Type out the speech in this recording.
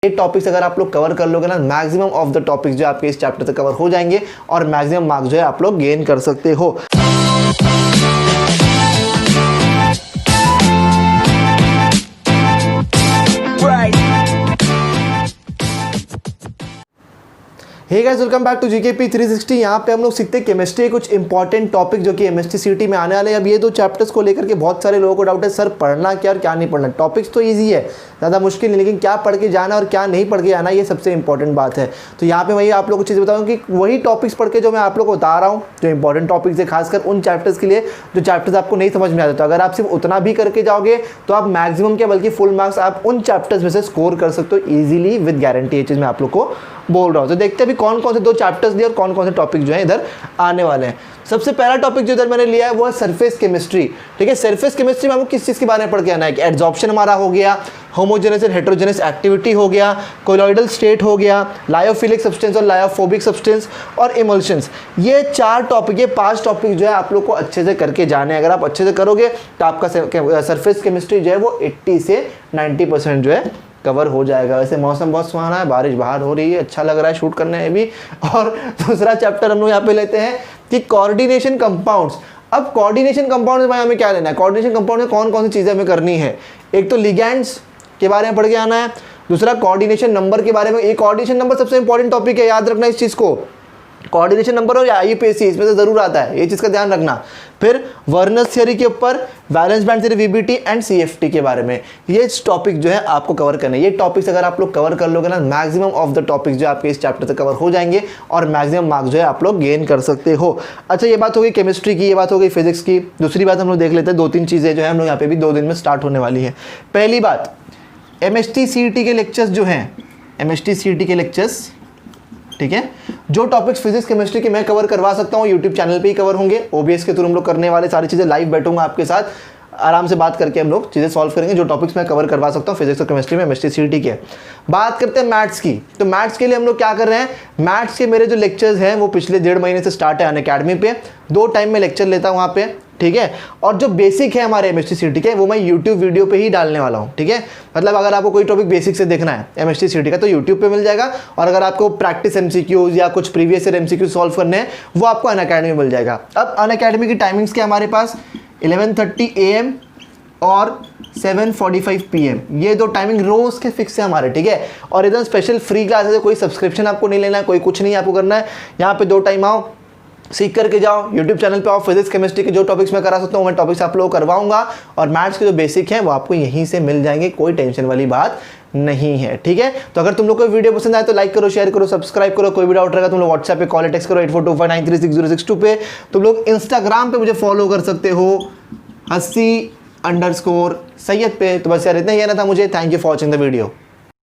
ये टॉपिक्स अगर आप लोग कवर कर लोगे ना, मैक्सिमम ऑफ द टॉपिक्स जो आपके इस चैप्टर से कवर हो जाएंगे और मैक्सिमम मार्क्स जो है आप लोग गेन कर सकते हो। Hey guys, welcome back to GKP 360। यहाँ पे हम लोग सीखते हैं केमिस्ट्री के कुछ इंपॉर्टेंट टॉपिक जो कि एमएचटी सीईटी में आने वाले हैं। अब ये दो चैप्टर्स को लेकर के बहुत सारे लोगों को डाउट है, सर पढ़ना क्या और क्या नहीं पढ़ना। टॉपिक्स तो ईजी है, ज़्यादा मुश्किल नहीं, लेकिन क्या पढ़ के जाना और क्या नहीं पढ़ के जाना ये सबसे इंपॉर्टेंट बात है। तो यहाँ पे वही आप लोग को चीज़ बताऊँ कि वही टॉपिक्स पढ़ के जो मैं आप लोग को बता रहा हूँ, जो इंपॉर्टेंट टॉपिक्स है, खासकर उन चैप्टर्स के लिए जो चैप्टर्स आपको नहीं समझ में आते। तो अगर आप सिर्फ उतना भी करके जाओगे तो आप मैक्सिमम क्या बल्कि फुल मार्क्स आप उन चैप्टर्स में से स्कोर कर सकते हो ईजिली विद गारंटी। ये चीज़ मैं आप लोग को बोल रहा हूँ। तो देखते हैं अभी कौन कौन से दो चैप्टर्स दिए और कौन कौन से टॉपिक जो है इधर आने वाले हैं। सबसे पहला टॉपिक जो इधर मैंने लिया है वो है सरफेस केमिस्ट्री। ठीक है, सरफेस केमिस्ट्री में आपको किस चीज़ के बारे में पढ़ के आना है कि एड्सॉर्प्शन हमारा हो गया, होमोजेनस एंड हेटेरोजेनस एक्टिविटी हो गया, कोलॉइडल स्टेट हो गया, लायोफिलिक सब्सटेंस और लायोफोबिक सब्सटेंस और इमल्शंस। ये चार टॉपिक, ये 5 टॉपिक जो है आप लोग को अच्छे से करके जाने हैं। अगर आप अच्छे से करोगे तो आपका सरफेस केमिस्ट्री जो है वो 80 से 90% जो है कवर हो जाएगा। वैसे मौसम बहुत सुहाना है, बारिश बाहर हो रही है, अच्छा लग रहा है शूट करने में भी। और दूसरा चैप्टर हम लोग यहाँ पे लेते हैं कि कोऑर्डिनेशन कंपाउंड्स। अब कोऑर्डिनेशन कंपाउंड में हमें क्या लेना है, कोऑर्डिनेशन कंपाउंड में कौन कौन सी चीज़ें हमें करनी है। एक तो लिगैंड्स के बारे में पढ़ के आना है, दूसरा कोऑर्डिनेशन नंबर के बारे में। एक कोऑर्डिनेशन नंबर सबसे इंपॉर्टेंट टॉपिक है, याद रखना इस चीज़ को। कोऑर्डिनेशन नंबर और IUPAC इसमें से जरूर आता है, ये चीज़ का ध्यान रखना। फिर वर्नर्स थ्योरी के ऊपर, valence band theory, VBT and CFT के बारे में ये टॉपिक जो है आपको कवर करना है। ये टॉपिक्स अगर आप लोग कवर कर लोगे ना, मैक्सिमम ऑफ द टॉपिक्स जो आपके इस चैप्टर से कवर हो जाएंगे और मैक्सिमम मार्क्स जो है आप लोग गेन कर सकते हो। अच्छा, ये बात हो गई केमिस्ट्री की, ये बात हो गई फिजिक्स की। दूसरी बात हम लोग देख लेते हैं, 2-3 चीज़ें जो है हम लोग यहाँ पे भी 2 दिन में स्टार्ट होने वाली है। पहली बात, MHT CET के लेक्चर्स जो हैं, MHT CET के लेक्चर्स, ठीक है, जो टॉपिक्स फिजिक्स केमिस्ट्री के मैं कवर करवा सकता हूँ यूट्यूब चैनल पे ही कवर होंगे। OBS के थ्रू हम लोग करने वाले सारी चीज़ें लाइव बैठूंगा आपके साथ, आराम से बात करके हम लोग चीज़ें सॉल्व करेंगे। जो टॉपिक्स मैं कवर करवा सकता हूँ फिजिक्स और केमिस्ट्री में MHT CET के। बात करते हैं मैथ्स की, तो मैथ्स के लिए हम लोग क्या कर रहे हैं, मैथ्स के मेरे जो लेक्चर्स हैं वो पिछले 1.5 महीने से स्टार्ट है अनअकैडमी पे। 2 टाइम में लेक्चर लेता हूँ वहाँ पे, ठीक है। और जो बेसिक है हमारे MHT CET के वो मैं यूट्यूब वीडियो पे ही डालने वाला हूँ, ठीक है। मतलब अगर आपको कोई टॉपिक बेसिक से देखना है MHT CET का तो यूट्यूब पे मिल जाएगा, और अगर आपको प्रैक्टिस MCQs या कुछ प्रीवियस ईयर MCQ सॉल्व करने हैं वो आपको अनअकैडमी में मिल जाएगा। अब अनअकैडमी की टाइमिंग्स क्या हमारे पास, 11:30 AM और 7:45 PM, ये 2 टाइमिंग रोज के फिक्स है हमारे, ठीक है। और एकदम स्पेशल फ्री क्लासेस है, कोई सब्सक्रिप्शन आपको नहीं लेना है, कोई कुछ नहीं आपको करना है। यहाँ पे 2 टाइम आओ, सीख करके जाओ, यूट्यूब चैनल पे आओ। फिजिक्स केमिस्ट्री के जो टॉपिक्स मैं करा सकता हूँ मैं टॉपिक्स आप लोग करवाऊंगा, और मैथ्स के जो बेसिक हैं वो आपको यहीं से मिल जाएंगे, कोई टेंशन वाली बात नहीं है, ठीक है। तो अगर तुम लोग को वीडियो पसंद आए तो लाइक करो, शेयर करो, सब्सक्राइब करो। कोई भी डाउट रहेगा तुम लोग व्हाट्सएप पे कॉल टेक्स्ट करो 8425936062 पे। तुम लोग इंस्टाग्राम पे मुझे फॉलो कर सकते हो @सैयद पे। तो बस यार इतना ही कहना था मुझे। Thank you for watching the video.